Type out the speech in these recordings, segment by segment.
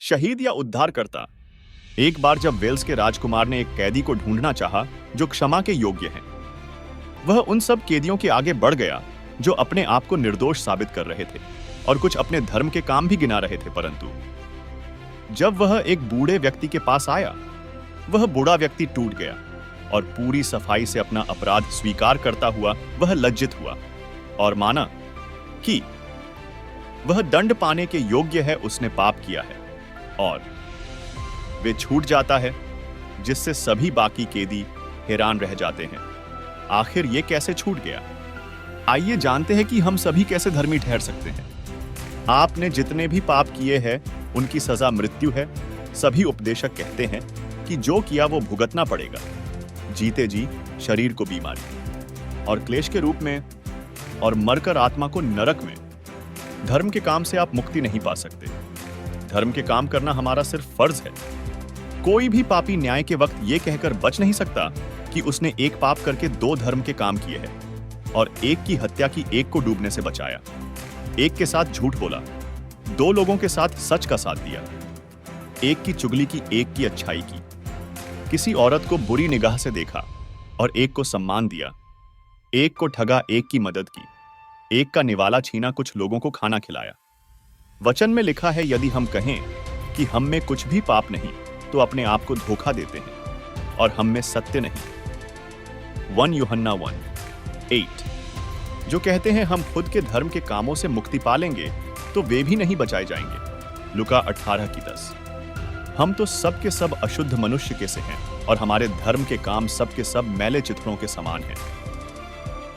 शहीद या उद्धारकर्ता। एक बार जब वेल्स के राजकुमार ने एक कैदी को ढूंढना चाहा जो क्षमा के योग्य है, वह उन सब कैदियों के आगे बढ़ गया जो अपने आप को निर्दोष साबित कर रहे थे और कुछ अपने धर्म के काम भी गिना रहे थे। परंतु जब वह एक बूढ़े व्यक्ति के पास आया, वह बूढ़ा व्यक्ति टूट गया और पूरी सफाई से अपना अपराध स्वीकार करता हुआ वह लज्जित हुआ और माना कि वह दंड पाने के योग्य है, उसने पाप किया है, और वे छूट जाता है, जिससे सभी बाकी कैदी हैरान रह जाते हैं, आखिर ये कैसे छूट गया। आइए जानते हैं कि हम सभी कैसे धर्मी ठहर सकते हैं। आपने जितने भी पाप किए हैं उनकी सजा मृत्यु है। सभी उपदेशक कहते हैं कि जो किया वो भुगतना पड़ेगा, जीते जी शरीर को बीमारी और क्लेश के रूप में और मरकर आत्मा को नरक में। धर्म के काम से आप मुक्ति नहीं पा सकते। धर्म के काम करना हमारा सिर्फ फर्ज है। कोई भी पापी न्याय के वक्त ये कहकर बच नहीं सकता कि उसने एक पाप करके दो धर्म के काम किए हैं और एक की हत्या की, एक को डूबने से बचाया, एक के साथ झूठ बोला, दो लोगों के साथ सच का साथ दिया, एक की चुगली की, एक की अच्छाई की, किसी औरत को बुरी निगाह से देखा और एक को सम्मान दिया, एक को ठगा, एक की मदद की, एक का निवाला छीना, कुछ लोगों को खाना खिलाया। वचन में लिखा है, यदि हम कहें कि हम में कुछ भी पाप नहीं तो अपने आप को धोखा देते हैं और हम में सत्य नहीं। 1 यूहन्ना 1:8 जो कहते हैं हम खुद के धर्म के कामों से मुक्ति पा लेंगे तो वे भी नहीं बचाए जाएंगे। लुका 18:10 हम तो सब के सब अशुद्ध मनुष्य के से हैं और हमारे धर्म के काम सब के सब मैले चित्रों के समान हैं।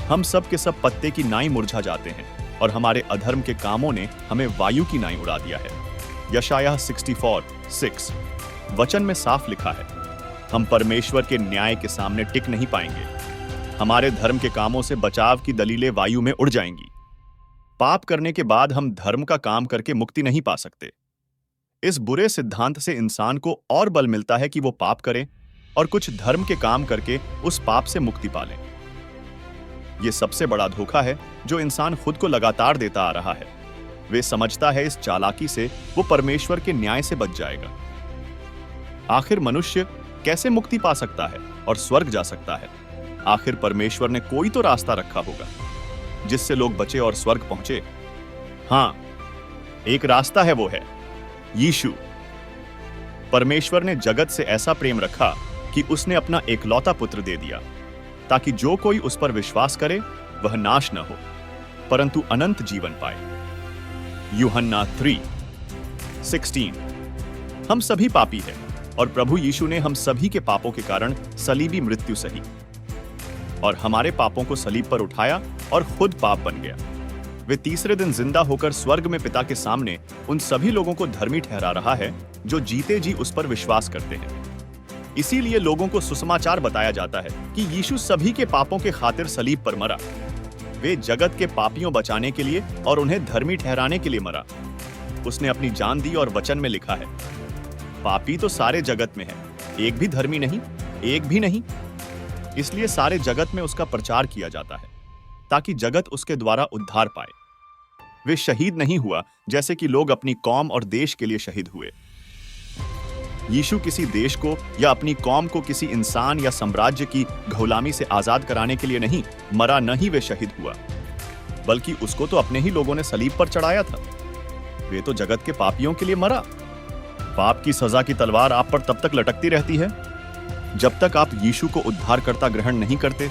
हम सब के सब पत्ते की नाई मुरझा जाते हैं और हमारे अधर्म के कामों ने हमें वायु की नाई उड़ा दिया है। यशायाह 64:6 वचन में साफ लिखा है, हम परमेश्वर के न्याय के सामने टिक नहीं पाएंगे। हमारे धर्म के कामों से बचाव की दलीलें वायु में उड़ जाएंगी। पाप करने के बाद हम धर्म का काम करके मुक्ति नहीं पा सकते। इस बुरे सिद्धांत से इंसान को और बल मिलता है कि वो पाप करे और कुछ धर्म के काम करके उस पाप से मुक्ति पाले। ये सबसे बड़ा धोखा है जो इंसान खुद को लगातार देता आ रहा है। वे समझता है इस चालाकी से वो परमेश्वर के न्याय से बच जाएगा। आखिर मनुष्य कैसे मुक्ति पा सकता है और स्वर्ग जा सकता है? आखिर परमेश्वर ने कोई तो रास्ता रखा होगा जिससे लोग बचे और स्वर्ग पहुंचे। हां, एक रास्ता है, वो है यीशु। परमेश्वर ने जगत से ऐसा प्रेम रखा कि उसने अपना एकलौता पुत्र दे दिया ताकि जो कोई उस पर विश्वास करे वह नाश न हो परंतु अनंत जीवन पाए। यूहन्ना 3:16 हम सभी पापी हैं और प्रभु यीशु ने हम सभी के पापों के कारण सलीबी मृत्यु सही और हमारे पापों को सलीब पर उठाया और खुद पाप बन गया। वे तीसरे दिन जिंदा होकर स्वर्ग में पिता के सामने उन सभी लोगों को धर्मी ठहरा रहा है जो जीते जी उस पर विश्वास करते हैं। इसीलिए लोगों को सुसमाचार बताया जाता है कि यीशु सभी के पापों के खातिर सलीब पर मरा। वे जगत के पापियों बचाने के लिए और उन्हें धर्मी ठहराने के लिए मरा। उसने अपनी जान दी और वचन में लिखा है, पापी तो सारे जगत में है, एक भी धर्मी नहीं, एक भी नहीं। इसलिए सारे जगत में उसका प्रचार किया जाता है ताकि जगत उसके द्वारा उद्धार पाए। वे शहीद नहीं हुआ जैसे कि लोग अपनी कौम और देश के लिए शहीद हुए। यीशु किसी देश को या अपनी कौम को किसी इंसान या साम्राज्य की गुलामी से आजाद कराने के लिए नहीं मरा, न ही वे शहीद हुआ, बल्कि उसको तो अपने ही लोगों ने सलीब पर चढ़ाया था। वे तो जगत के पापियों के लिए मरा। पाप की सजा की तलवार आप पर तब तक लटकती रहती है जब तक आप यीशु को उद्धारकर्ता ग्रहण नहीं करते।